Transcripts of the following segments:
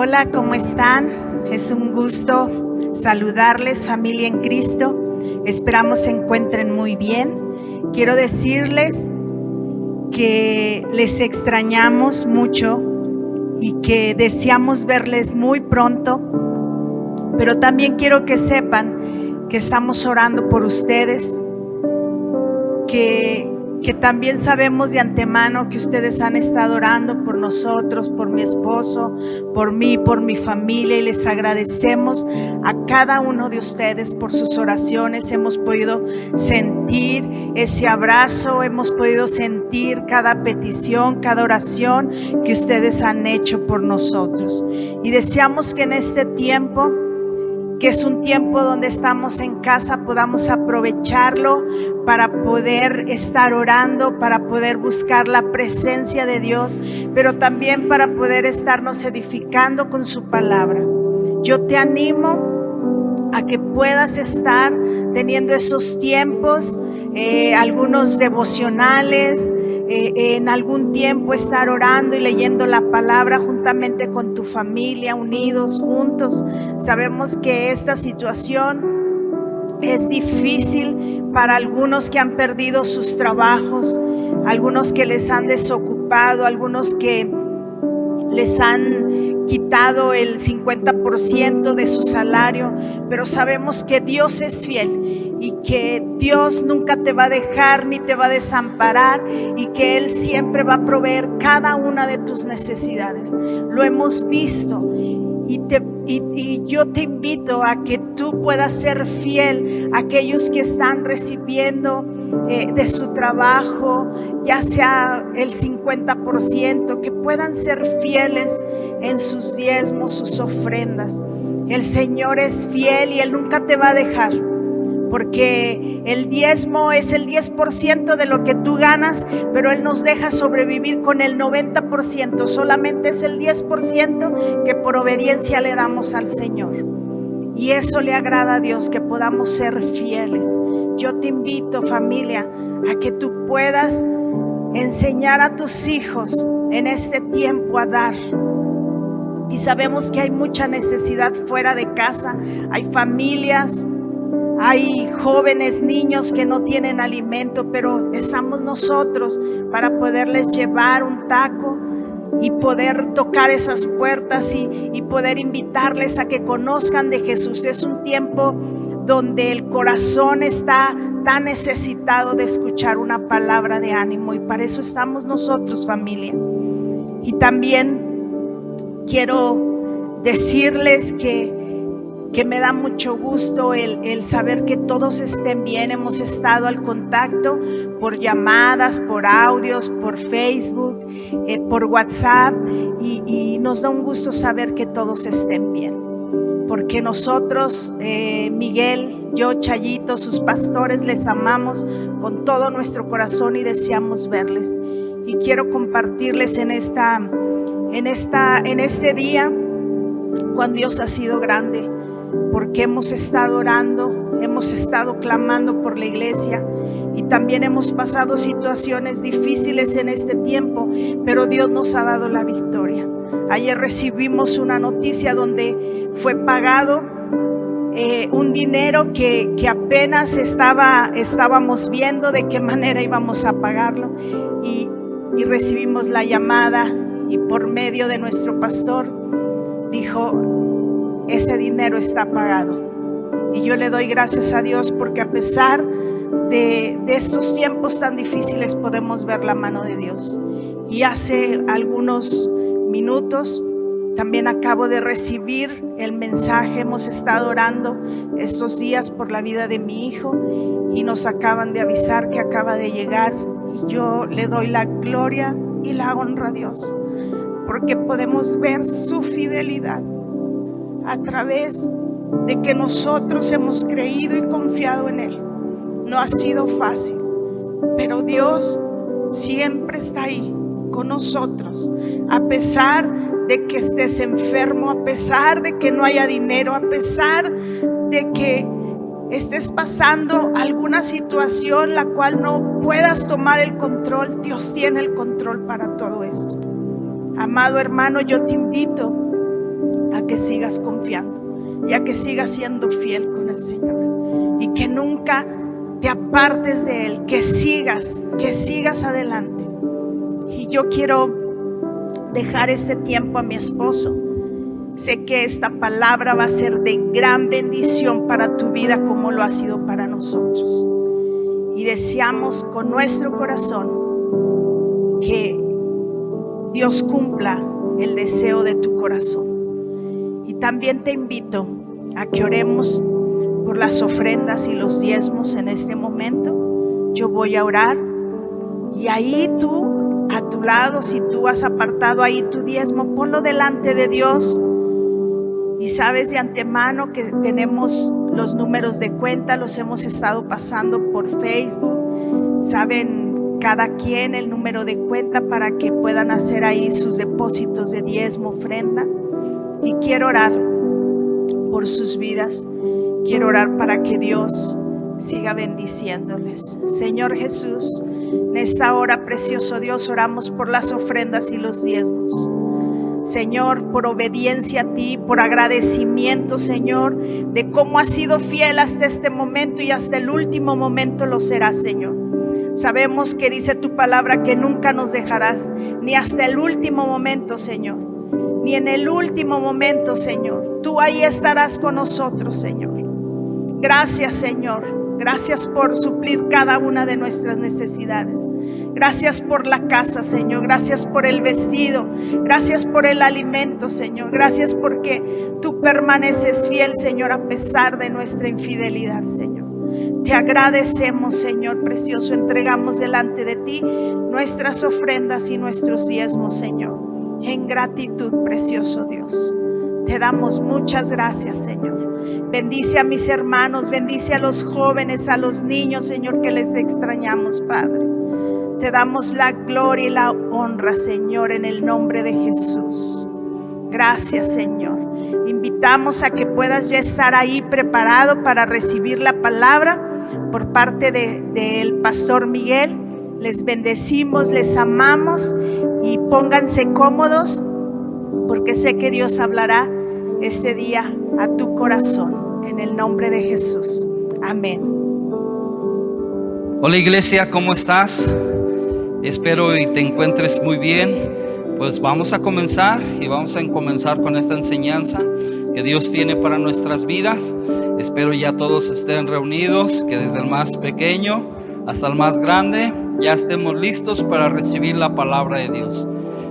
Hola, ¿cómo están? Es un gusto saludarles, familia en Cristo. Esperamos se encuentren muy bien. Quiero decirles que les extrañamos mucho y que deseamos verles muy pronto, pero también quiero que sepan que estamos orando por ustedes, que también sabemos de antemano que ustedes han estado orando por nosotros, por mi esposo, por mí, por mi familia, y les agradecemos a cada uno de ustedes por sus oraciones. Hemos podido sentir ese abrazo, hemos podido sentir cada petición, cada oración que ustedes han hecho por nosotros, y deseamos que en este tiempo, que es un tiempo donde estamos en casa, podamos aprovecharlo para poder estar orando, para poder buscar la presencia de Dios, pero también para poder estarnos edificando con su palabra. Yo te animo a que puedas estar teniendo esos tiempos, algunos devocionales, en algún tiempo estar orando y leyendo la palabra juntamente con tu familia, unidos, juntos. Sabemos que esta situación es difícil para algunos que han perdido sus trabajos, algunos que les han desocupado, algunos que les han quitado el 50% de su salario, pero sabemos que Dios es fiel y que Dios nunca te va a dejar ni te va a desamparar, y que Él siempre va a proveer cada una de tus necesidades. Lo hemos visto, y yo te invito a que tú puedas ser fiel a aquellos que están recibiendo de su trabajo, ya sea el 50%, que puedan ser fieles en sus diezmos, sus ofrendas. El Señor es fiel y Él nunca te va a dejar, porque el diezmo es el 10% de lo que tú ganas, pero Él nos deja sobrevivir con el 90%. Solamente es el 10% que por obediencia le damos al Señor, y eso le agrada a Dios, que podamos ser fieles. Yo te invito, familia, a que tú puedas enseñar a tus hijos en este tiempo a dar. Y sabemos que hay mucha necesidad fuera de casa. Hay familias, hay jóvenes, niños que no tienen alimento, pero estamos nosotros para poderles llevar un taco y poder tocar esas puertas y poder invitarles a que conozcan de Jesús. Es un tiempo donde el corazón está tan necesitado de escuchar una palabra de ánimo, y para eso estamos nosotros, familia. Y también quiero decirles que me da mucho gusto el saber que todos estén bien. Hemos estado al contacto por llamadas, por audios, por Facebook, por WhatsApp, y nos da un gusto saber que todos estén bien, porque nosotros, Miguel, yo, Chayito, sus pastores, les amamos con todo nuestro corazón y deseamos verles. Y quiero compartirles en este día cuán Dios ha sido grande, porque hemos estado orando, hemos estado clamando por la iglesia, y también hemos pasado situaciones difíciles en este tiempo, pero Dios nos ha dado la victoria. Ayer recibimos una noticia donde fue pagado un dinero que apenas estábamos viendo de qué manera íbamos a pagarlo, y recibimos la llamada, y por medio de nuestro pastor dijo: ese dinero está pagado. Y yo le doy gracias a Dios, porque a pesar de estos tiempos tan difíciles podemos ver la mano de Dios. Y hace algunos minutos también acabo de recibir el mensaje. Hemos estado orando estos días por la vida de mi hijo, y nos acaban de avisar que acaba de llegar, y yo le doy la gloria y la honra a Dios, porque podemos ver su fidelidad a través de que nosotros hemos creído y confiado en Él. No ha sido fácil, pero Dios siempre está ahí con nosotros, a pesar de que estés enfermo, a pesar de que no haya dinero, a pesar de que estés pasando alguna situación la cual no puedas tomar el control. Dios tiene el control para todo esto. Amado hermano, yo te invito a que sigas confiando y a que sigas siendo fiel con el Señor, y que nunca te apartes de Él, que sigas adelante. Y yo quiero dejar este tiempo a mi esposo. Sé que esta palabra va a ser de gran bendición para tu vida, como lo ha sido para nosotros. Y deseamos con nuestro corazón que Dios cumpla el deseo de tu corazón. Y también te invito a que oremos por las ofrendas y los diezmos en este momento. Yo voy a orar, y ahí tú, a tu lado, si tú has apartado ahí tu diezmo, ponlo delante de Dios. Y sabes de antemano que tenemos los números de cuenta, los hemos estado pasando por Facebook. Saben cada quien el número de cuenta para que puedan hacer ahí sus depósitos de diezmo, ofrenda. Y quiero orar por sus vidas. Quiero orar para que Dios siga bendiciéndoles. Señor Jesús, en esta hora, precioso Dios, oramos por las ofrendas y los diezmos. Señor, por obediencia a ti, por agradecimiento, Señor, de cómo has sido fiel hasta este momento y hasta el último momento lo serás, Señor. Sabemos que dice tu palabra que nunca nos dejarás, ni hasta el último momento, Señor, ni en el último momento, Señor. Tú ahí estarás con nosotros, Señor. Gracias, Señor. Gracias por suplir cada una de nuestras necesidades. Gracias por la casa, Señor. Gracias por el vestido. Gracias por el alimento, Señor. Gracias porque tú permaneces fiel, Señor, a pesar de nuestra infidelidad, Señor. Te agradecemos, Señor precioso. Entregamos delante de ti nuestras ofrendas y nuestros diezmos, Señor, en gratitud, precioso Dios. Te damos muchas gracias, Señor. Bendice a mis hermanos, bendice a los jóvenes, a los niños, Señor, que les extrañamos, Padre. Te damos la gloria y la honra, Señor, en el nombre de Jesús. Gracias, Señor. Invitamos a que puedas ya estar ahí preparado para recibir la palabra por parte del pastor Miguel. Les bendecimos, les amamos, y pónganse cómodos, porque sé que Dios hablará este día a tu corazón, en el nombre de Jesús. Amén. Hola iglesia, ¿cómo estás? Espero y te encuentres muy bien. Pues vamos a comenzar con esta enseñanza que Dios tiene para nuestras vidas. Espero ya todos estén reunidos, que desde el más pequeño hasta el más grande ya estemos listos para recibir la palabra de Dios.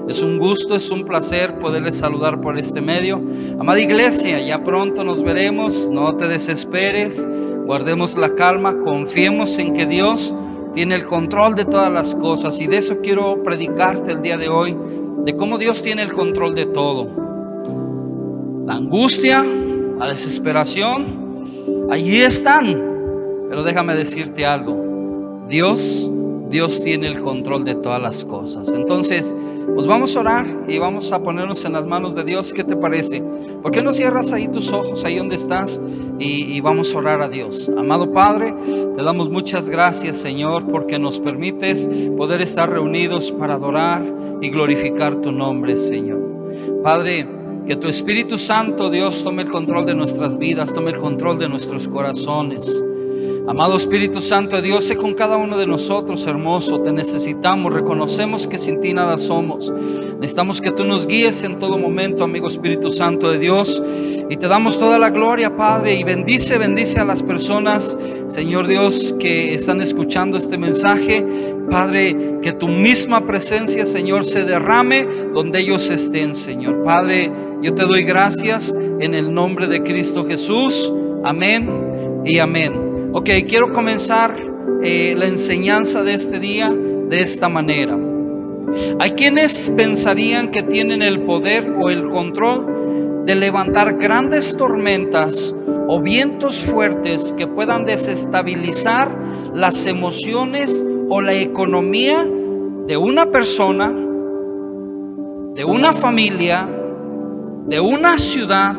Es un gusto, es un placer poderles saludar por este medio. Amada iglesia, ya pronto nos veremos. No te desesperes, guardemos la calma, confiemos en que Dios tiene el control de todas las cosas. Y de eso quiero predicarte el día de hoy, de cómo Dios tiene el control de todo. La angustia, la desesperación, allí están. Pero déjame decirte algo, Dios tiene el control de todas las cosas. Entonces, pues vamos a orar y vamos a ponernos en las manos de Dios. ¿Qué te parece? ¿Por qué no cierras ahí tus ojos, ahí donde estás, y vamos a orar a Dios? Amado Padre, te damos muchas gracias, Señor, porque nos permites poder estar reunidos para adorar y glorificar tu nombre, Señor. Padre, que tu Espíritu Santo, Dios, tome el control de nuestras vidas, tome el control de nuestros corazones. Amado Espíritu Santo de Dios, sé con cada uno de nosotros, hermoso. Te necesitamos, reconocemos que sin ti nada somos. Necesitamos que tú nos guíes en todo momento, amigo Espíritu Santo de Dios. Y te damos toda la gloria, Padre. Y bendice a las personas, Señor Dios, que están escuchando este mensaje. Padre, que tu misma presencia, Señor, se derrame donde ellos estén, Señor. Padre, yo te doy gracias en el nombre de Cristo Jesús. Amén y amén. Ok, quiero comenzar la enseñanza de este día de esta manera. Hay quienes pensarían que tienen el poder o el control de levantar grandes tormentas o vientos fuertes que puedan desestabilizar las emociones o la economía de una persona, de una familia, de una ciudad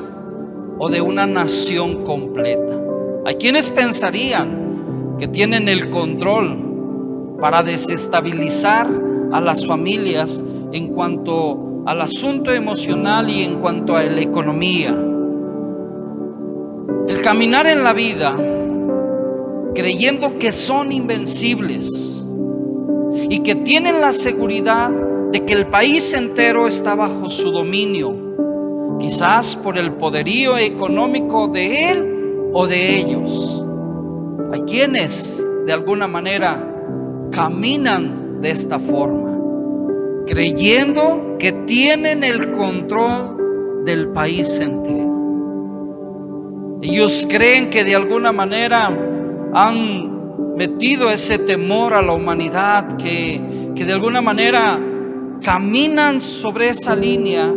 o de una nación completa. Hay quienes pensarían que tienen el control para desestabilizar a las familias en cuanto al asunto emocional y en cuanto a la economía. El caminar en la vida creyendo que son invencibles y que tienen la seguridad de que el país entero está bajo su dominio, quizás por el poderío económico de él o de ellos. Hay quienes de alguna manera caminan de esta forma, creyendo que tienen el control del país entero. Ellos creen que de alguna manera han metido ese temor a la humanidad, que de alguna manera caminan sobre esa línea,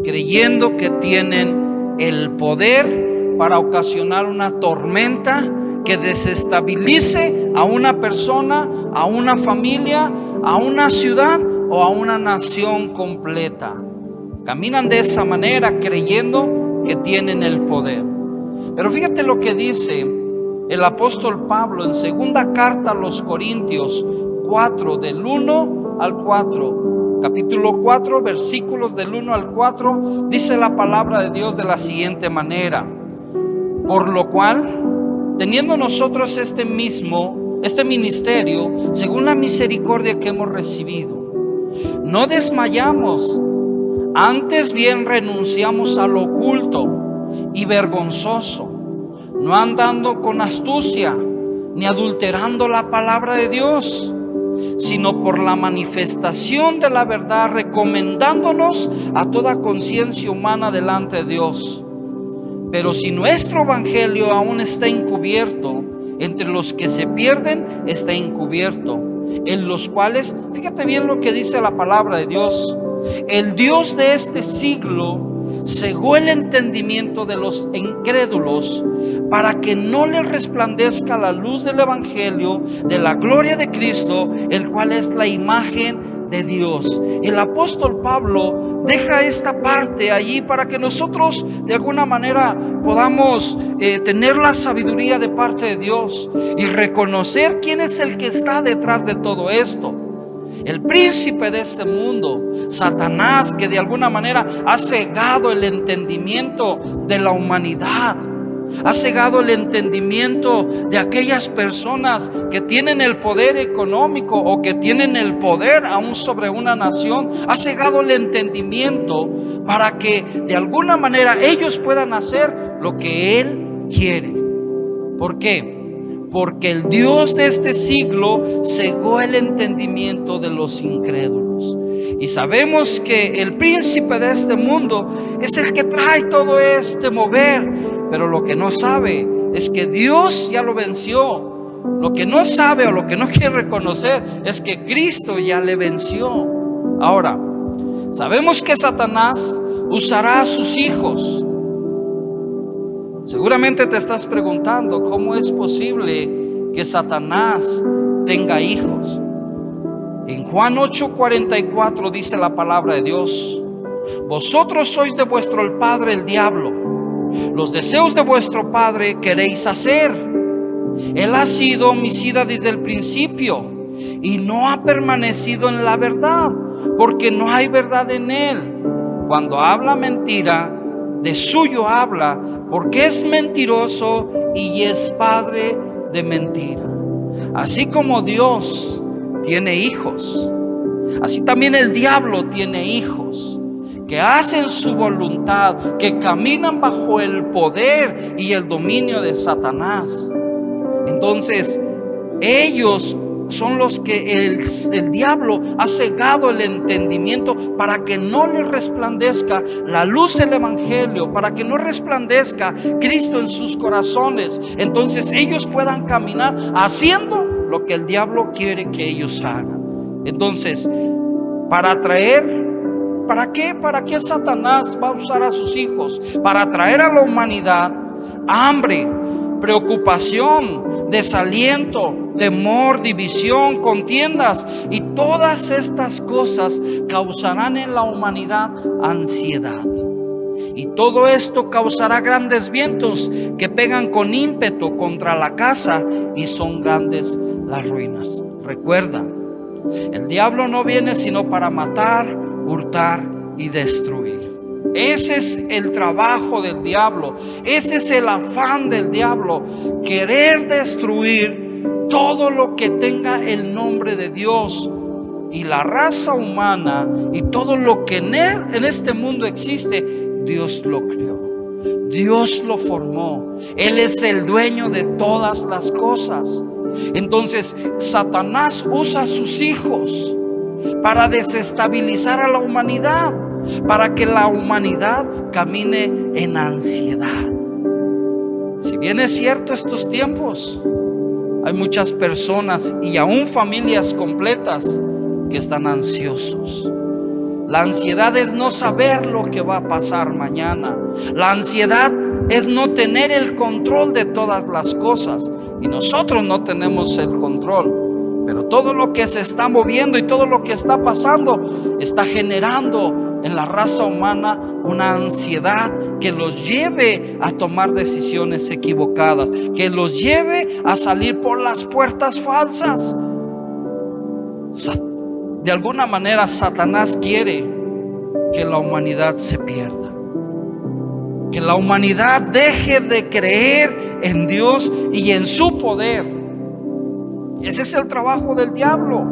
creyendo que tienen el poder para ocasionar una tormenta que desestabilice a una persona, a una familia, a una ciudad o a una nación completa. Caminan de esa manera creyendo que tienen el poder. Pero fíjate lo que dice el apóstol Pablo en segunda carta a los Corintios 4, del 1 al 4. Capítulo 4, versículos del 1 al 4, dice la palabra de Dios de la siguiente manera: por lo cual, teniendo nosotros este ministerio, según la misericordia que hemos recibido, no desmayamos, antes bien renunciamos a lo oculto y vergonzoso, no andando con astucia, ni adulterando la palabra de Dios, sino por la manifestación de la verdad, recomendándonos a toda conciencia humana delante de Dios. Pero si nuestro evangelio aún está encubierto, entre los que se pierden está encubierto, en los cuales, fíjate bien lo que dice la palabra de Dios, el Dios de este siglo cegó el entendimiento de los incrédulos, para que no les resplandezca la luz del evangelio de la gloria de Cristo, el cual es la imagen de Dios. El apóstol Pablo deja esta parte allí para que nosotros de alguna manera podamos tener la sabiduría de parte de Dios y reconocer quién es el que está detrás de todo esto. El príncipe de este mundo, Satanás, que de alguna manera ha cegado el entendimiento de la humanidad, ha cegado el entendimiento de aquellas personas que tienen el poder económico o que tienen el poder aún sobre una nación. Ha cegado el entendimiento para que de alguna manera ellos puedan hacer lo que Él quiere. ¿Por qué? Porque el Dios de este siglo cegó el entendimiento de los incrédulos. Y sabemos que el príncipe de este mundo es el que trae todo este mover. Pero lo que no sabe es que Dios ya lo venció. Lo que no sabe o lo que no quiere reconocer es que Cristo ya le venció. Ahora, sabemos que Satanás usará a sus hijos. Seguramente te estás preguntando, ¿cómo es posible que Satanás tenga hijos? En Juan 8:44 dice la palabra de Dios: vosotros sois de vuestro padre el diablo, los deseos de vuestro padre queréis hacer. Él ha sido homicida desde el principio y no ha permanecido en la verdad, porque no hay verdad en él. Cuando habla mentira, de suyo habla, porque es mentiroso y es padre de mentira. Así como Dios tiene hijos, así también el diablo tiene hijos que hacen su voluntad, que caminan bajo el poder y el dominio de Satanás. Entonces, ellos son los que el diablo ha cegado el entendimiento para que no les resplandezca la luz del evangelio, para que no resplandezca Cristo en sus corazones. Entonces ellos puedan caminar haciendo lo que el diablo quiere que ellos hagan. Entonces, ¿para qué? ¿Para qué Satanás va a usar a sus hijos? Para atraer a la humanidad hambre, preocupación, desaliento, temor, división, contiendas, y todas estas cosas causarán en la humanidad ansiedad. Y todo esto causará grandes vientos que pegan con ímpetu contra la casa, y son grandes las ruinas. Recuerda, el diablo no viene sino para matar, hurtar y destruir. Ese es el trabajo del diablo. Ese es el afán del diablo. Querer destruir todo lo que tenga el nombre de Dios. Y la raza humana y todo lo que en este mundo existe, Dios lo creó. Dios lo formó. Él es el dueño de todas las cosas. Entonces Satanás usa a sus hijos para desestabilizar a la humanidad, para que la humanidad camine en ansiedad. Si bien es cierto, estos tiempos hay muchas personas y aún familias completas que están ansiosos. La ansiedad es no saber lo que va a pasar mañana. La ansiedad es no tener el control de todas las cosas. Y nosotros no tenemos el control. Pero todo lo que se está moviendo y todo lo que está pasando está generando en la raza humana una ansiedad que los lleve a tomar decisiones equivocadas, que los lleve a salir por las puertas falsas. De alguna manera Satanás quiere que la humanidad se pierda, que la humanidad deje de creer en Dios y en su poder. Ese es el trabajo del diablo.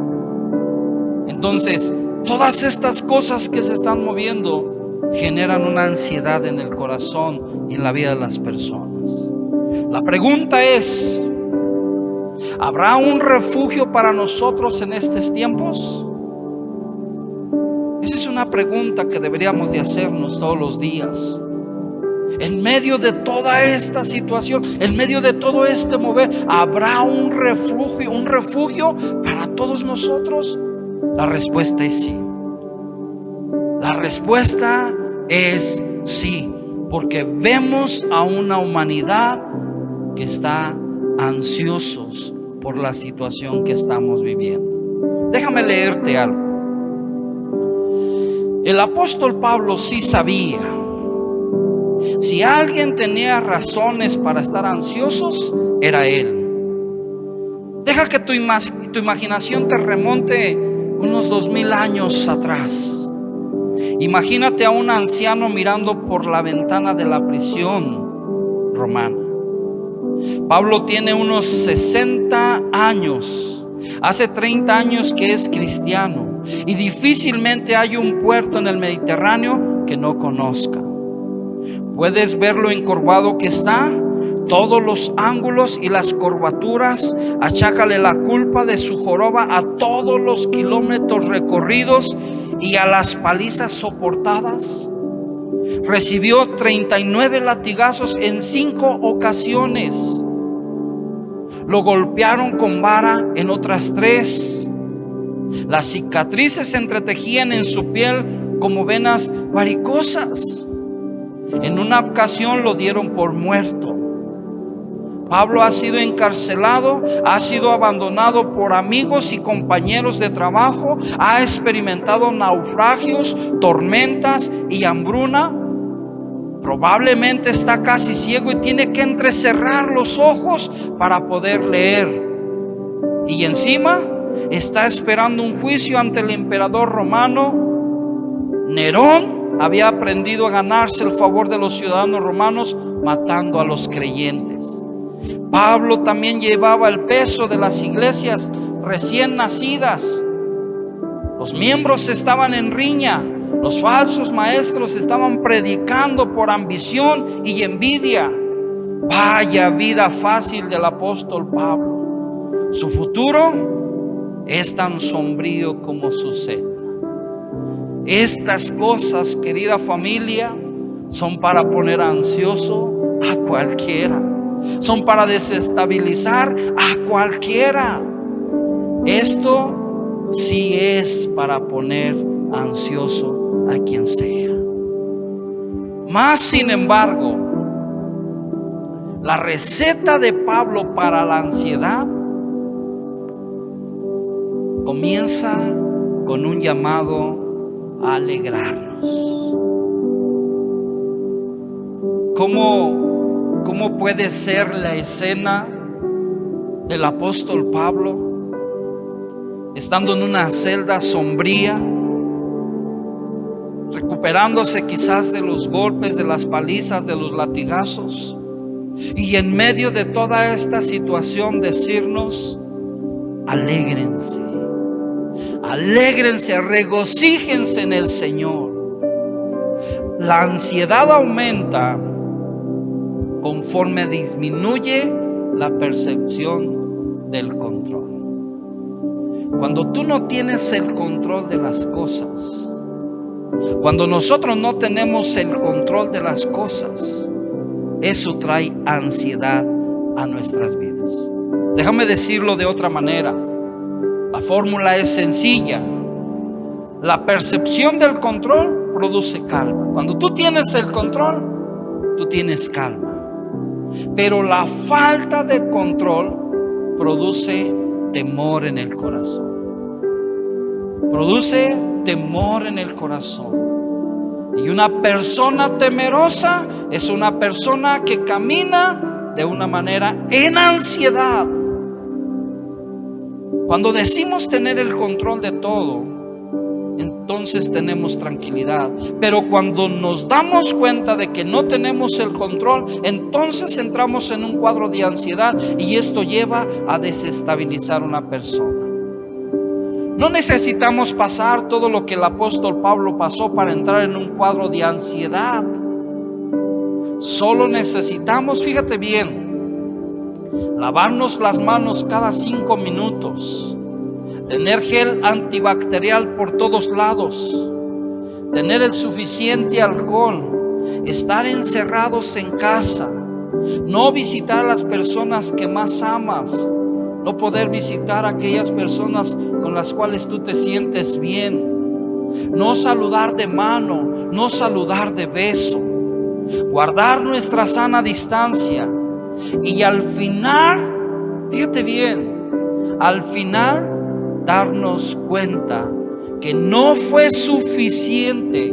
Entonces, todas estas cosas que se están moviendo generan una ansiedad en el corazón y en la vida de las personas. La pregunta es: ¿habrá un refugio para nosotros en estos tiempos? Esa es una pregunta que deberíamos de hacernos todos los días. En medio de toda esta situación, en medio de todo este mover, ¿habrá un refugio para todos nosotros? La respuesta es sí. La respuesta es sí, porque vemos a una humanidad que está ansiosos por la situación que estamos viviendo. Déjame leerte algo. El apóstol Pablo sí sabía. Si alguien tenía razones para estar ansiosos, era él. Deja que tu imaginación te remonte unos 2000 años atrás. Imagínate a un anciano mirando por la ventana de la prisión romana. Pablo tiene unos 60 años. Hace 30 años que es cristiano. Y difícilmente hay un puerto en el Mediterráneo que no conozca. Puedes ver lo encorvado que está. Todos los ángulos y las curvaturas. Achácale la culpa de su joroba a todos los kilómetros recorridos y a las palizas soportadas. Recibió 39 latigazos en 5 ocasiones. Lo golpearon con vara en otras 3. Las cicatrices se entretejían en su piel como venas varicosas. En una ocasión lo dieron por muerto. Pablo ha sido encarcelado, ha sido abandonado por amigos y compañeros de trabajo, ha experimentado naufragios, tormentas y hambruna. Probablemente está casi ciego y tiene que entrecerrar los ojos para poder leer. Y encima está esperando un juicio ante el emperador romano. Nerón había aprendido a ganarse el favor de los ciudadanos romanos matando a los creyentes. Pablo también llevaba el peso de las iglesias recién nacidas. Los miembros estaban en riña. Los falsos maestros estaban predicando por ambición y envidia. Vaya vida fácil del apóstol Pablo. Su futuro es tan sombrío como su celda. Estas cosas, querida familia, son para poner ansioso a cualquiera. Son para desestabilizar a cualquiera. Esto sí es para poner ansioso a quien sea. Más sin embargo, la receta de Pablo para la ansiedad comienza con un llamado a alegrarnos. ¿Cómo puede ser la escena del apóstol Pablo estando en una celda sombría, recuperándose quizás de los golpes, de las palizas, de los latigazos. Y en medio de toda esta situación decirnos: alégrense, alégrense, regocíjense en el Señor. La ansiedad aumenta conforme disminuye la percepción del control. Cuando tú no tienes el control de las cosas, cuando nosotros no tenemos el control de las cosas, eso trae ansiedad a nuestras vidas. Déjame decirlo de otra manera. La fórmula es sencilla. La percepción del control produce calma. Cuando tú tienes el control, tú tienes calma. Pero la falta de control produce temor en el corazón. Produce temor en el corazón. Y una persona temerosa es una persona que camina de una manera en ansiedad. Cuando decimos tener el control de todo, entonces tenemos tranquilidad. Pero cuando nos damos cuenta de que no tenemos el control, entonces entramos en un cuadro de ansiedad, y esto lleva a desestabilizar una persona. No necesitamos pasar todo lo que el apóstol Pablo pasó para entrar en un cuadro de ansiedad. Solo necesitamos, fíjate bien, lavarnos las manos cada 5 minutos, tener gel antibacterial por todos lados, tener el suficiente alcohol, estar encerrados en casa, no visitar a las personas que más amas, no poder visitar a aquellas personas con las cuales tú te sientes bien, no saludar de mano, no saludar de beso, guardar nuestra sana distancia. Y al final, fíjate bien, al final darnos cuenta que no fue suficiente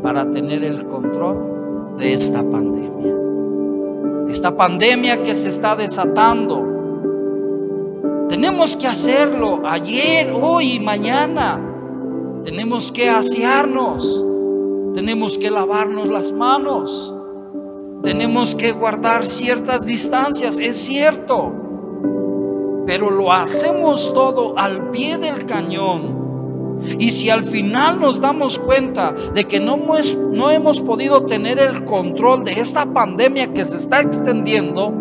para tener el control de esta pandemia. Esta pandemia que se está desatando. Tenemos que hacerlo ayer, hoy y mañana. Tenemos que asearnos. Tenemos que lavarnos las manos. Tenemos que guardar ciertas distancias, es cierto. Pero lo hacemos todo al pie del cañón. Y si al final nos damos cuenta de que no hemos podido tener el control de esta pandemia que se está extendiendo,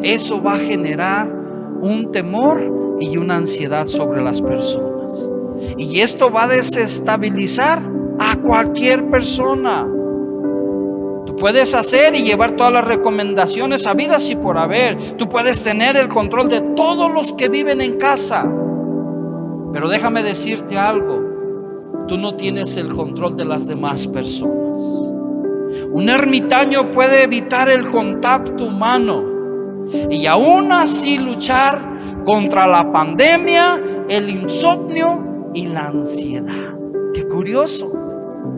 eso va a generar un temor y una ansiedad sobre las personas. Y esto va a desestabilizar a cualquier persona. Tú puedes hacer y llevar todas las recomendaciones habidas y por haber. Tú puedes tener el control de todos los que viven en casa. Pero déjame decirte algo. Tú no tienes el control de las demás personas. Un ermitaño puede evitar el contacto humano y aún así luchar contra la pandemia, el insomnio y la ansiedad. Qué curioso,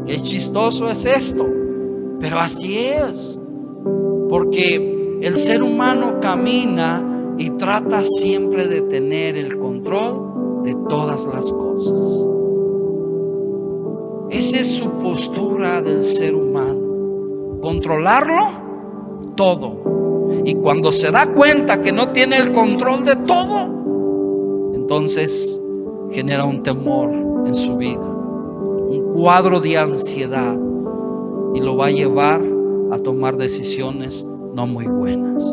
qué chistoso es esto, pero así es, porque el ser humano camina y trata siempre de tener el control de todas las cosas. Esa es su postura del ser humano, controlarlo todo. Y cuando se da cuenta que no tiene el control de todo, entonces genera un temor en su vida, un cuadro de ansiedad, y lo va a llevar a tomar decisiones no muy buenas.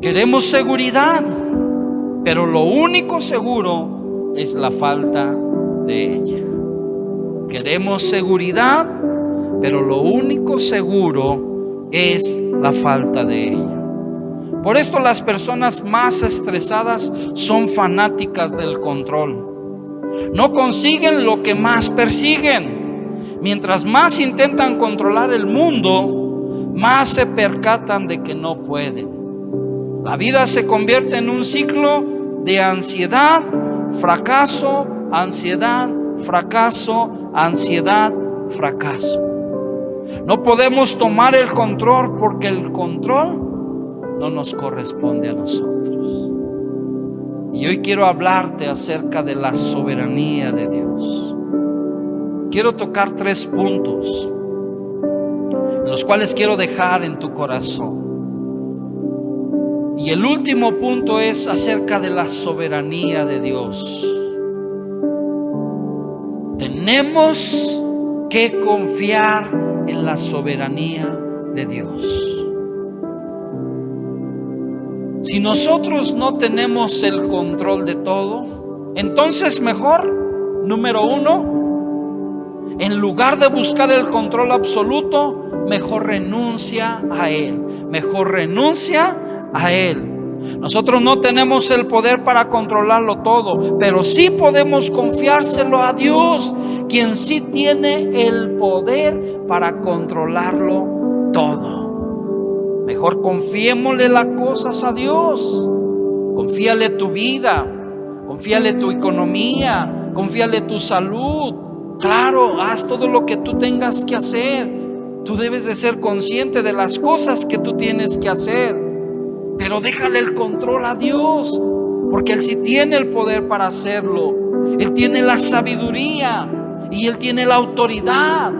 Queremos seguridad, pero lo único seguro es la falta de ella. Queremos seguridad, pero lo único seguro es la falta de ella. Por esto las personas más estresadas son fanáticas del control. No consiguen lo que más persiguen. Mientras más intentan controlar el mundo, más se percatan de que no pueden. La vida se convierte en un ciclo de ansiedad, fracaso, ansiedad, fracaso, ansiedad, fracaso. No podemos tomar el control porque el control no nos corresponde a nosotros. Y hoy quiero hablarte acerca de la soberanía de Dios. quiero tocar 3 puntos, los cuales quiero dejar en tu corazón. Y el último punto es acerca de la soberanía de Dios. Tenemos que confiar en la soberanía de Dios. Si nosotros no tenemos el control de todo, entonces mejor, número 1, en lugar de buscar el control absoluto, mejor renuncia a Él. Mejor renuncia a Él. Nosotros no tenemos el poder para controlarlo todo, pero sí podemos confiárselo a Dios, quien sí tiene el poder para controlarlo todo. Mejor confiémosle las cosas a Dios. Confíale tu vida, confíale tu economía, confíale tu salud. Claro, haz todo lo que tú tengas que hacer. Tú debes de ser consciente de las cosas que tú tienes que hacer, pero déjale el control a Dios, porque Él sí tiene el poder para hacerlo. Él tiene la sabiduría y Él tiene la autoridad.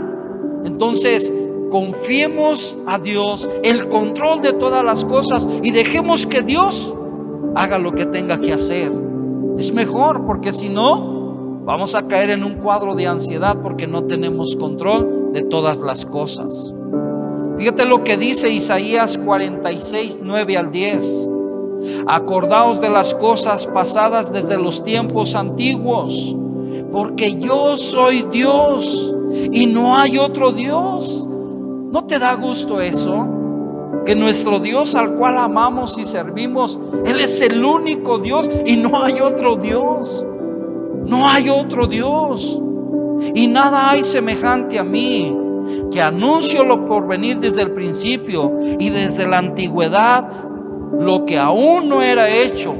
Entonces, confiemos a Dios el control de todas las cosas y dejemos que Dios haga lo que tenga que hacer. Es mejor, porque si no, vamos a caer en un cuadro de ansiedad porque no tenemos control de todas las cosas. Fíjate lo que dice Isaías 46, 9 al 10. Acordaos de las cosas pasadas desde los tiempos antiguos, porque yo soy Dios y no hay otro Dios. ¿No te da gusto eso? Que nuestro Dios al cual amamos y servimos, Él es el único Dios y no hay otro Dios. No hay otro Dios. Y nada hay semejante a mí, que anuncio lo por venir desde el principio y desde la antigüedad lo que aún no era hecho.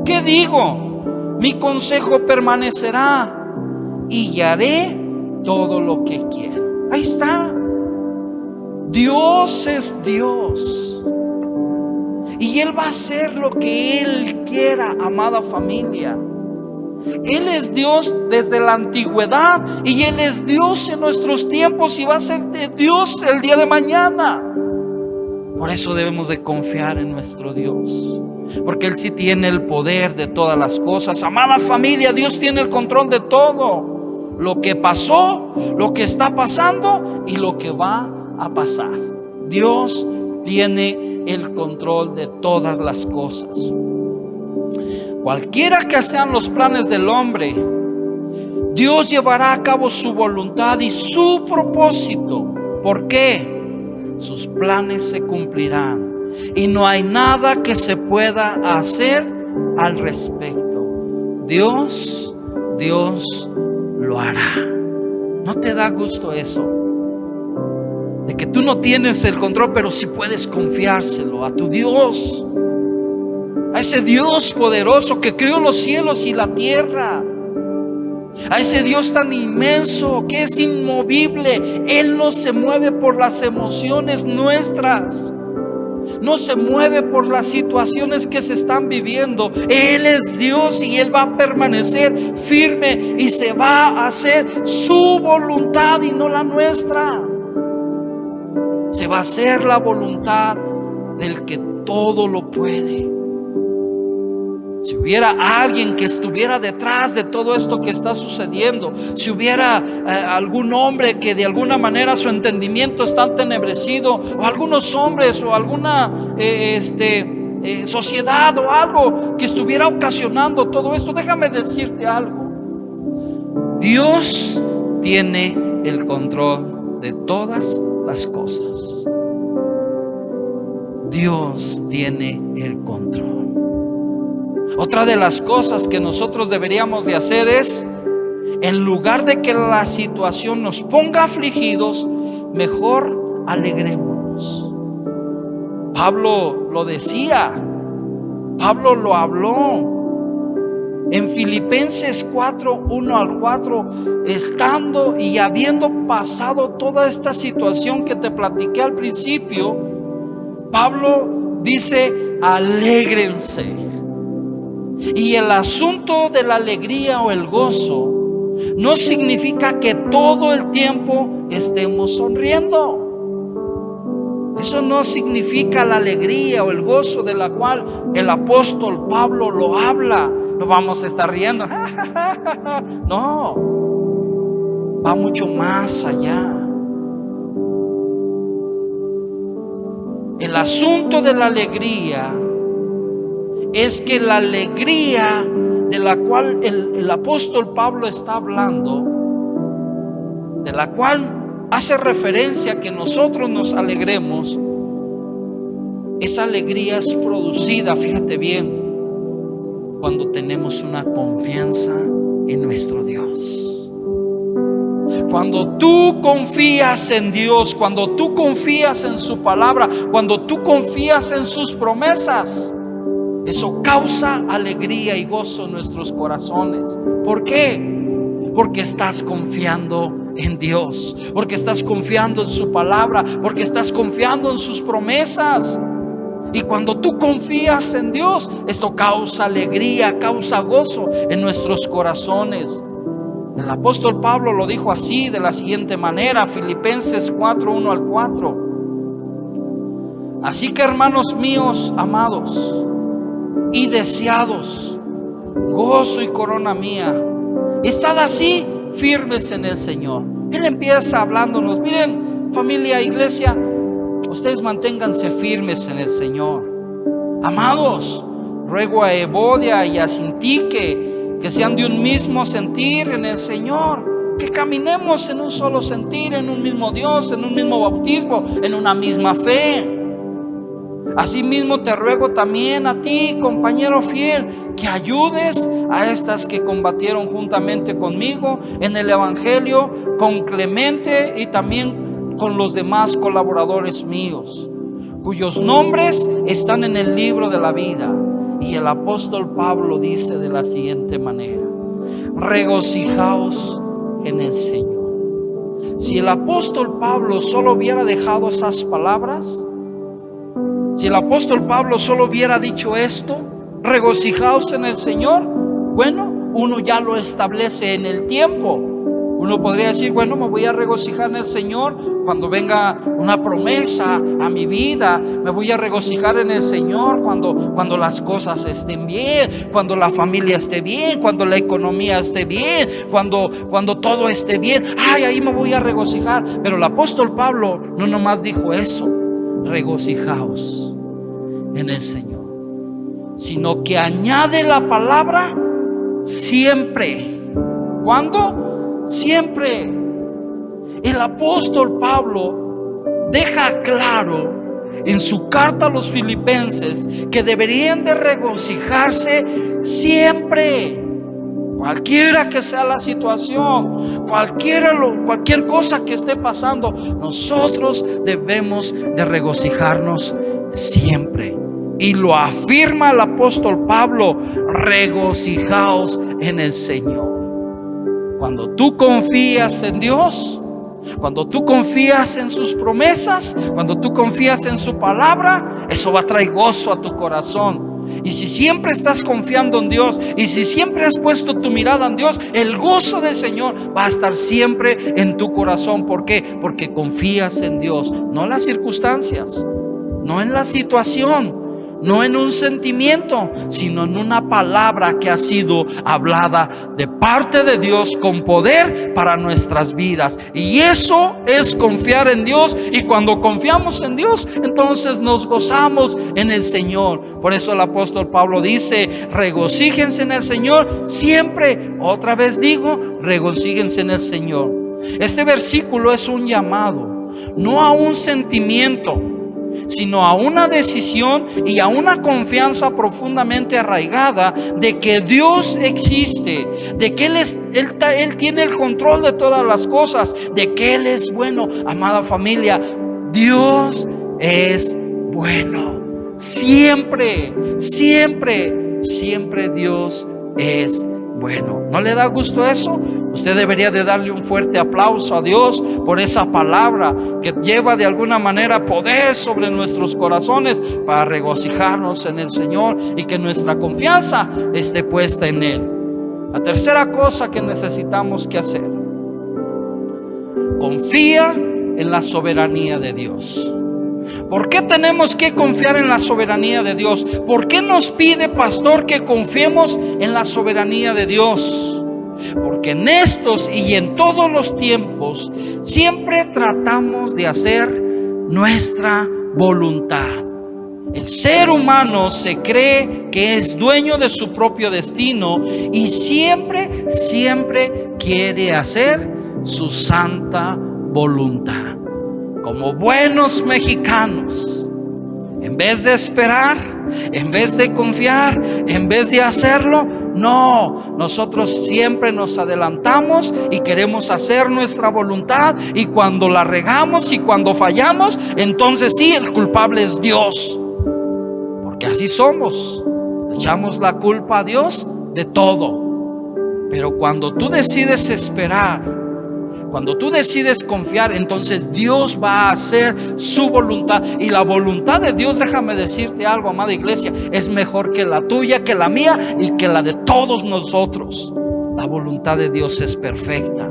¿Qué digo? Mi consejo permanecerá y haré todo lo que quiero. Ahí está. Dios es Dios y Él va a hacer lo que Él quiera, amada familia. Él es Dios desde la antigüedad y Él es Dios en nuestros tiempos y va a ser Dios el día de mañana. Por eso debemos de confiar en nuestro Dios, porque Él sí tiene el poder de todas las cosas. Amada familia, Dios tiene el control de todo. Lo que pasó, lo que está pasando y lo que va a pasar. Dios tiene el control de todas las cosas. Cualquiera que sean los planes del hombre, Dios llevará a cabo su voluntad y su propósito. ¿Por qué? Sus planes se cumplirán y no hay nada que se pueda hacer al respecto. Dios lo hará. ¿No te da gusto eso? De que tú no tienes el control, pero sí puedes confiárselo a tu Dios, a ese Dios poderoso que creó los cielos y la tierra, a ese Dios tan inmenso que es inmovible. Él no se mueve por las emociones nuestras, no se mueve por las situaciones que se están viviendo. Él es Dios y Él va a permanecer firme y se va a hacer su voluntad y no la nuestra. Se va a hacer la voluntad del que todo lo puede. Si hubiera alguien que estuviera detrás de todo esto que está sucediendo, si hubiera algún hombre que de alguna manera su entendimiento está entenebrecido, o algunos hombres o alguna sociedad o algo que estuviera ocasionando todo esto, déjame decirte algo. Dios tiene el control de todas las cosas. Dios tiene el control. Otra de las cosas que nosotros deberíamos de hacer es, en lugar de que la situación nos ponga afligidos, mejor alegrémonos. Pablo lo decía, Pablo lo habló en Filipenses 4, 1 al 4, estando y habiendo pasado toda esta situación que te platiqué al principio. Pablo dice: alégrense. Y el asunto de la alegría o el gozo no significa que todo el tiempo estemos sonriendo. Eso no significa la alegría o el gozo de la cual el apóstol Pablo lo habla. No vamos a estar riendo. No, va mucho más allá. El asunto de la alegría es que la alegría de la cual el apóstol Pablo está hablando, de la cual hace referencia a que nosotros nos alegremos, esa alegría es producida, fíjate bien, cuando tenemos una confianza en nuestro Dios. Cuando tú confías en Dios, cuando tú confías en su palabra, cuando tú confías en sus promesas, eso causa alegría y gozo en nuestros corazones. ¿Por qué? Porque estás confiando en Dios, porque estás confiando en su palabra, porque estás confiando en sus promesas. Y cuando tú confías en Dios, esto causa alegría, causa gozo en nuestros corazones. El apóstol Pablo lo dijo así, de la siguiente manera, Filipenses 4, 1 al 4. Así que, hermanos míos amados y deseados, gozo y corona mía, estad así firmes en el Señor. Él empieza hablándonos, miren, familia, iglesia, ustedes manténganse firmes en el Señor. Amados, ruego a Evodia y a Sintique que sean de un mismo sentir en el Señor, que caminemos en un solo sentir, en un mismo Dios, en un mismo bautismo, en una misma fe. Asimismo te ruego también a ti, compañero fiel, que ayudes a estas que combatieron juntamente conmigo en el Evangelio, con Clemente y también con los demás colaboradores míos, cuyos nombres están en el libro de la vida. Y el apóstol Pablo dice de la siguiente manera: regocijaos en el Señor. Si el apóstol Pablo solo hubiera dejado esas palabras, si el apóstol Pablo solo hubiera dicho esto, regocijaos en el Señor, bueno, uno ya lo establece en el tiempo. Uno podría decir, bueno, me voy a regocijar en el Señor cuando venga una promesa a mi vida. Me voy a regocijar en el Señor cuando las cosas estén bien, cuando la familia esté bien, cuando la economía esté bien, cuando todo esté bien. Ay, ahí me voy a regocijar. Pero el apóstol Pablo no nomás dijo eso, regocijaos en el Señor, sino que añade la palabra siempre. ¿Cuándo? Siempre. El apóstol Pablo deja claro en su carta a los filipenses que deberían de regocijarse siempre, cualquiera que sea la situación, cualquier cosa que esté pasando. Nosotros debemos de regocijarnos siempre. Y lo afirma el apóstol Pablo: regocijaos en el Señor. Cuando tú confías en Dios, cuando tú confías en sus promesas, cuando tú confías en su palabra, eso va a traer gozo a tu corazón. Y si siempre estás confiando en Dios, y si siempre has puesto tu mirada en Dios, el gozo del Señor va a estar siempre en tu corazón. ¿Por qué? Porque confías en Dios, no en las circunstancias, no en la situación, no en un sentimiento, sino en una palabra que ha sido hablada de parte de Dios con poder para nuestras vidas. Y eso es confiar en Dios. Y cuando confiamos en Dios, entonces nos gozamos en el Señor. Por eso el apóstol Pablo dice: regocíjense en el Señor siempre. Otra vez digo, regocíjense en el Señor. Este versículo es un llamado, no a un sentimiento, sino a una decisión y a una confianza profundamente arraigada de que Dios existe, de que Él tiene el control de todas las cosas, de que Él es bueno. Amada familia, Dios es bueno. Siempre, siempre, siempre Dios es bueno. ¿No le da gusto eso? Usted debería de darle un fuerte aplauso a Dios por esa palabra que lleva de alguna manera poder sobre nuestros corazones para regocijarnos en el Señor y que nuestra confianza esté puesta en Él. La tercera cosa que necesitamos que hacer: confía en la soberanía de Dios. ¿Por qué tenemos que confiar en la soberanía de Dios? ¿Por qué nos pide, pastor, que confiemos en la soberanía de Dios? Porque en estos y en todos los tiempos siempre tratamos de hacer nuestra voluntad. El ser humano se cree que es dueño de su propio destino y siempre quiere hacer su santa voluntad. Como buenos mexicanos, en vez de esperar, en vez de confiar, en vez de hacerlo, no, nosotros siempre nos adelantamos y queremos hacer nuestra voluntad, y cuando la regamos y cuando fallamos, entonces sí, el culpable es Dios, porque así somos, echamos la culpa a Dios de todo. Pero cuando tú decides esperar, cuando tú decides confiar, entonces Dios va a hacer su voluntad. Y la voluntad de Dios, déjame decirte algo, amada iglesia, es mejor que la tuya, que la mía y que la de todos nosotros. La voluntad de Dios es perfecta.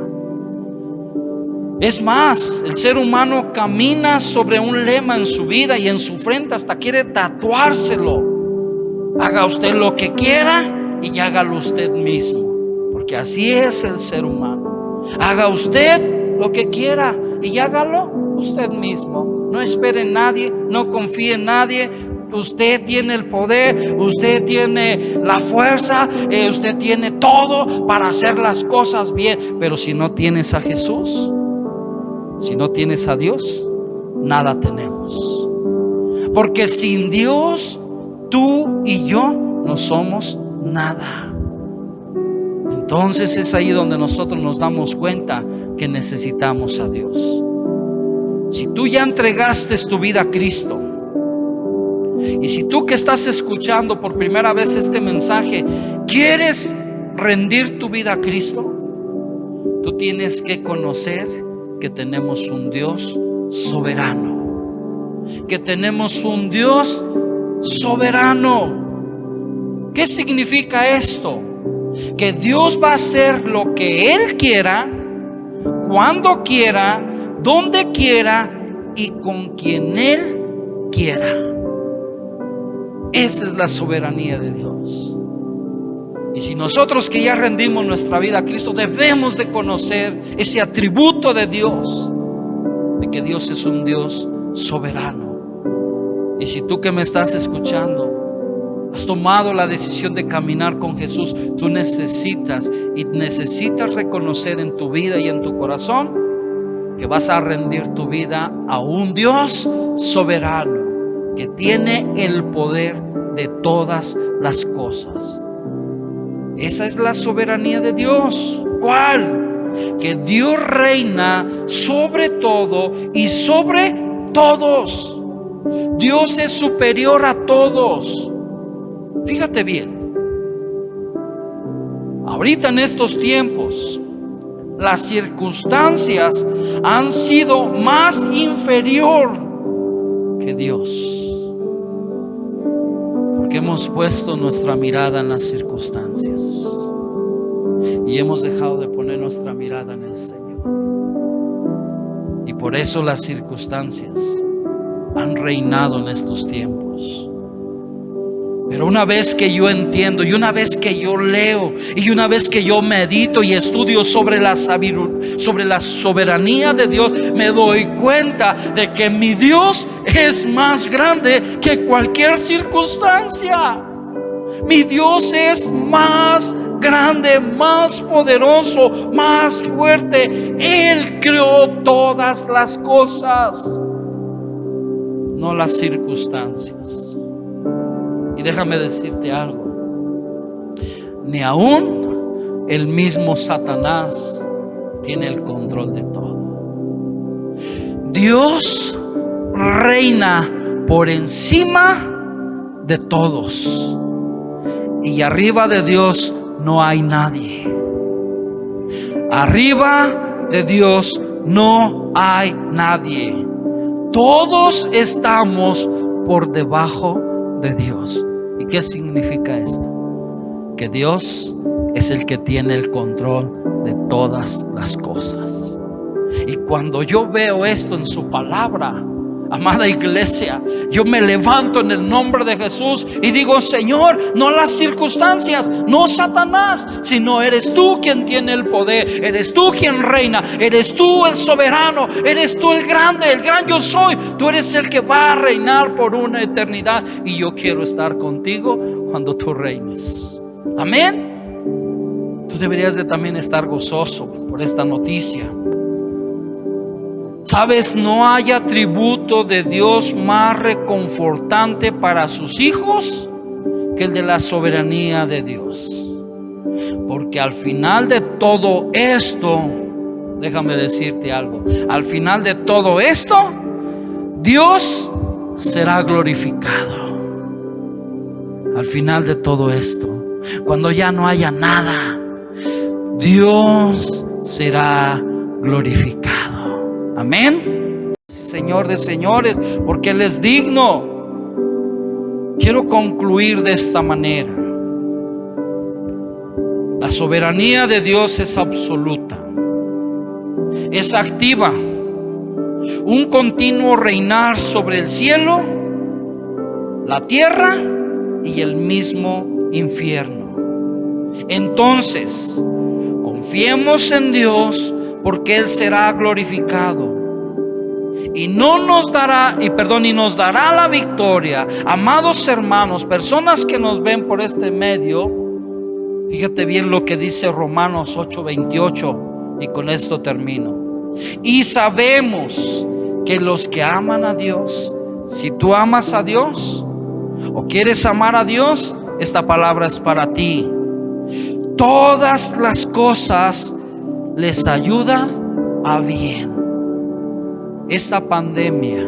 Es más, el ser humano camina sobre un lema en su vida y en su frente hasta quiere tatuárselo. Haga usted lo que quiera y hágalo usted mismo, porque así es el ser humano. Haga usted lo que quiera y hágalo usted mismo. No espere en nadie, no confíe en nadie. Usted tiene el poder, usted tiene la fuerza, usted tiene todo para hacer las cosas bien. Pero si no tienes a Jesús, si no tienes a Dios, nada tenemos. Porque sin Dios, tú y yo no somos nada. Entonces es ahí donde nosotros nos damos cuenta que necesitamos a Dios. Si tú ya entregaste tu vida a Cristo, y si tú que estás escuchando por primera vez este mensaje quieres rendir tu vida a Cristo, tú tienes que conocer que tenemos un Dios soberano, que tenemos un Dios soberano. ¿Qué significa esto? Que Dios va a hacer lo que Él quiera, cuando quiera, donde quiera y con quien Él quiera. Esa es la soberanía de Dios. Y si nosotros que ya rendimos nuestra vida a Cristo, debemos de conocer ese atributo de Dios, de que Dios es un Dios soberano. Y si tú que me estás escuchando has tomado la decisión de caminar con Jesús, tú necesitas reconocer en tu vida y en tu corazón que vas a rendir tu vida a un Dios soberano que tiene el poder de todas las cosas. Esa es la soberanía de Dios. ¿Cuál? Que Dios reina sobre todo y sobre todos. Dios es superior a todos. Fíjate bien, ahorita en estos tiempos las circunstancias han sido más inferior que Dios, porque hemos puesto nuestra mirada en las circunstancias y hemos dejado de poner nuestra mirada en el Señor. Y por eso las circunstancias han reinado en estos tiempos. Pero una vez que yo entiendo, y una vez que yo leo, y una vez que yo medito y estudio sobre la soberanía de Dios, me doy cuenta de que mi Dios es más grande que cualquier circunstancia. Mi Dios es más grande, más poderoso, más fuerte. Él creó todas las cosas, no las circunstancias. Y déjame decirte algo, ni aún el mismo Satanás tiene el control de todo. Dios reina por encima de todos, y arriba de Dios no hay nadie. Arriba de Dios no hay nadie. Todos estamos por debajo de Dios. ¿Y qué significa esto? Que Dios es el que tiene el control de todas las cosas. Y cuando yo veo esto en su palabra, amada iglesia, yo me levanto en el nombre de Jesús y digo: Señor, no las circunstancias, no Satanás, sino eres tú quien tiene el poder, eres tú quien reina, eres tú el soberano, eres tú el grande, el gran yo soy. Tú eres el que va a reinar por una eternidad, y yo quiero estar contigo cuando tú reines. Amén. Tú deberías de también estar gozoso por esta noticia. Sabes, no hay atributo de Dios más reconfortante para sus hijos que el de la soberanía de Dios. Porque al final de todo esto, déjame decirte algo, al final de todo esto, Dios será glorificado. Al final de todo esto, cuando ya no haya nada, Dios será glorificado. Amén. Señor de señores, porque Él es digno. Quiero concluir de esta manera. La soberanía de Dios es absoluta, es activa, un continuo reinar sobre el cielo, la tierra y el mismo infierno. Entonces, confiemos en Dios, porque Él será glorificado y nos dará la victoria. Amados hermanos, personas que nos ven por este medio, fíjate bien lo que dice Romanos 8:28, y con esto termino. Y sabemos que los que aman a Dios, si tú amas a Dios o quieres amar a Dios, esta palabra es para ti. Todas las cosas les ayuda a bien. Esta pandemia,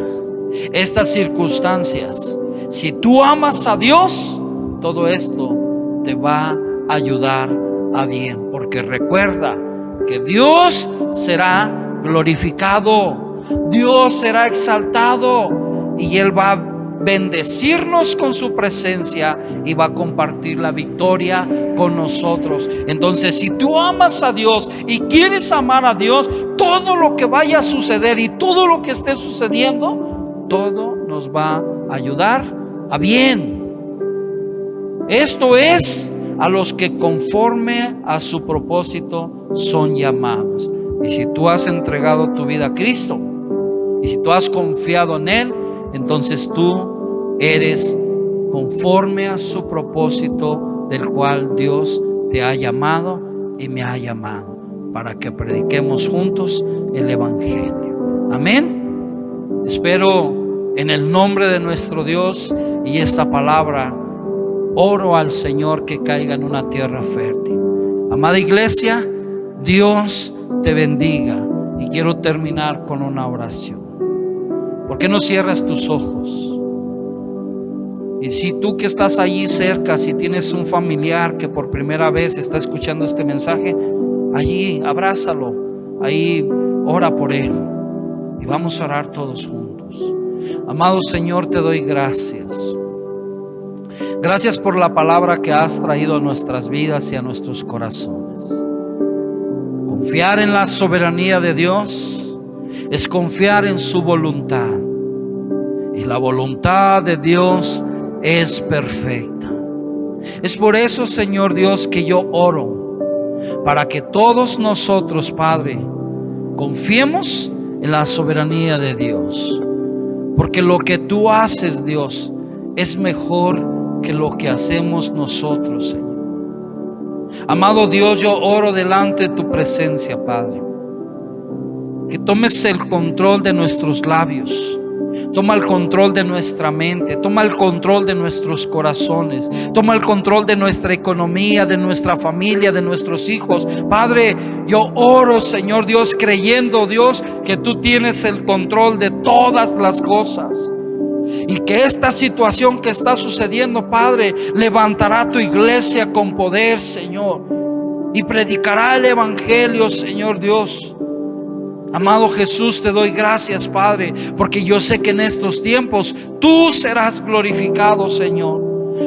estas circunstancias, si tú amas a Dios, todo esto te va a ayudar a bien. Porque recuerda que Dios será glorificado, Dios será exaltado, y Él va a bendecirnos con su presencia y va a compartir la victoria con nosotros. Entonces, si tú amas a Dios y quieres amar a Dios, todo lo que vaya a suceder y todo lo que esté sucediendo, todo nos va a ayudar a bien. Esto es a los que conforme a su propósito son llamados. Y si tú has entregado tu vida a Cristo y si tú has confiado en Él, entonces tú eres conforme a su propósito, del cual Dios te ha llamado y me ha llamado, para que prediquemos juntos el Evangelio. Amén. Espero en el nombre de nuestro Dios y esta palabra, oro al Señor que caiga en una tierra fértil. Amada iglesia, Dios te bendiga, y quiero terminar con una oración. ¿Por qué no cierras tus ojos? Y si tú que estás allí cerca, si tienes un familiar que por primera vez está escuchando este mensaje, allí abrázalo, ahí ora por él, y vamos a orar todos juntos. Amado Señor, te doy gracias. Gracias por la palabra que has traído a nuestras vidas y a nuestros corazones. Confiar en la soberanía de Dios es confiar en su voluntad, y la voluntad de Dios es perfecta. Es por eso, Señor Dios, que yo oro para que todos nosotros, Padre, confiemos en la soberanía de Dios, porque lo que tú haces, Dios, es mejor que lo que hacemos nosotros, Señor. Amado Dios, yo oro delante de tu presencia, Padre, que tomes el control de nuestros labios, toma el control de nuestra mente, toma el control de nuestros corazones, toma el control de nuestra economía, de nuestra familia, de nuestros hijos. Padre, yo oro, Señor Dios, creyendo, Dios, que tú tienes el control de todas las cosas, y que esta situación que está sucediendo, Padre, levantará tu iglesia con poder, Señor, y predicará el Evangelio, Señor Dios. Amado Jesús, te doy gracias, Padre, porque yo sé que en estos tiempos tú serás glorificado, Señor.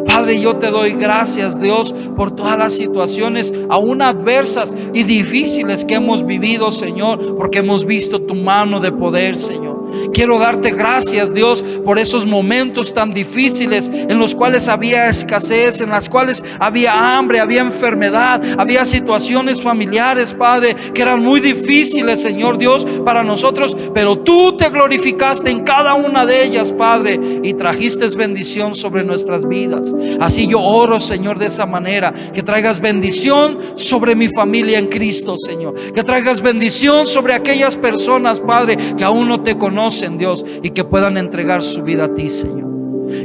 Padre, yo te doy gracias, Dios, por todas las situaciones aún adversas y difíciles que hemos vivido, Señor, porque hemos visto tu mano de poder, Señor. Quiero darte gracias, Dios, por esos momentos tan difíciles en los cuales había escasez, en las cuales había hambre, había enfermedad, había situaciones familiares, Padre, que eran muy difíciles, Señor Dios, para nosotros, pero tú te glorificaste en cada una de ellas, Padre, y trajiste bendición sobre nuestras vidas. Así yo oro, Señor, de esa manera, que traigas bendición sobre mi familia en Cristo, Señor, que traigas bendición sobre aquellas personas, Padre, que aún no te conocen, Dios, y que puedan entregar su vida a ti, Señor.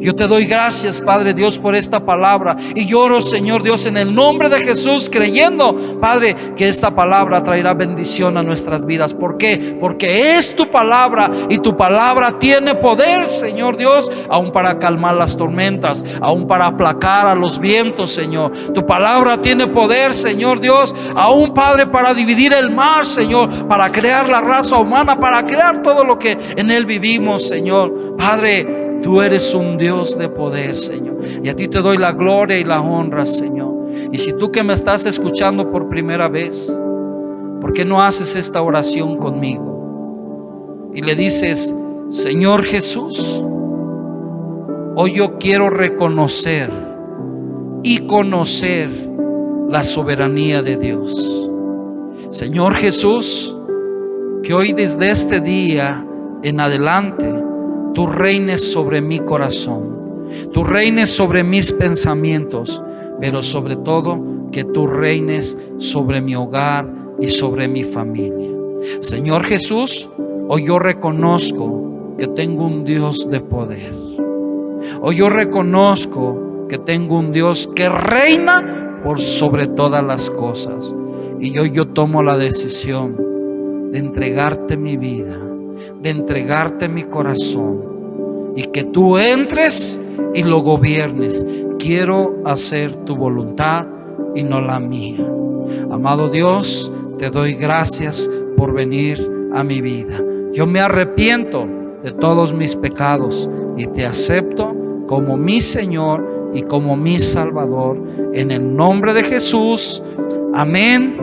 Yo te doy gracias, Padre Dios, por esta palabra, y lloro, Señor Dios, en el nombre de Jesús, creyendo, Padre, que esta palabra traerá bendición a nuestras vidas. ¿Por qué? Porque es tu palabra, y tu palabra tiene poder, Señor Dios, aún para calmar las tormentas, aún para aplacar a los vientos, Señor. Tu palabra tiene poder, Señor Dios, aún, Padre, para dividir el mar, Señor, para crear la raza humana, para crear todo lo que en él vivimos, Señor. Padre, tú eres un Dios de poder, Señor, y a ti te doy la gloria y la honra, Señor. Y si tú que me estás escuchando por primera vez, ¿por qué no haces esta oración conmigo? Y le dices: Señor Jesús, hoy yo quiero reconocer y conocer la soberanía de Dios. Señor Jesús, que hoy desde este día en adelante tú reines sobre mi corazón, tú reines sobre mis pensamientos, pero sobre todo que tú reines sobre mi hogar y sobre mi familia. Señor Jesús, hoy yo reconozco que tengo un Dios de poder. Hoy yo reconozco que tengo un Dios que reina por sobre todas las cosas. Y hoy yo tomo la decisión de entregarte mi vida, de entregarte mi corazón, y que tú entres y lo gobiernes. Quiero hacer tu voluntad y no la mía. Amado Dios, te doy gracias por venir a mi vida. Yo me arrepiento de todos mis pecados y te acepto como mi Señor y como mi Salvador, en el nombre de Jesús. Amén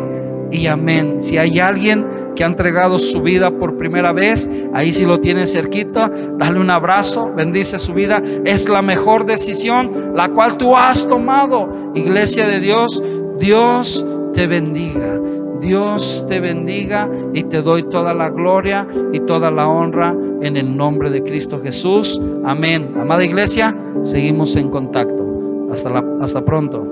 y amén. Si hay alguien que ha entregado su vida por primera vez, ahí si lo tienes cerquita, dale un abrazo, bendice su vida. Es la mejor decisión la cual tú has tomado. Iglesia de Dios, Dios te bendiga. Dios te bendiga, y te doy toda la gloria y toda la honra en el nombre de Cristo Jesús. Amén. Amada iglesia, seguimos en contacto. Hasta pronto.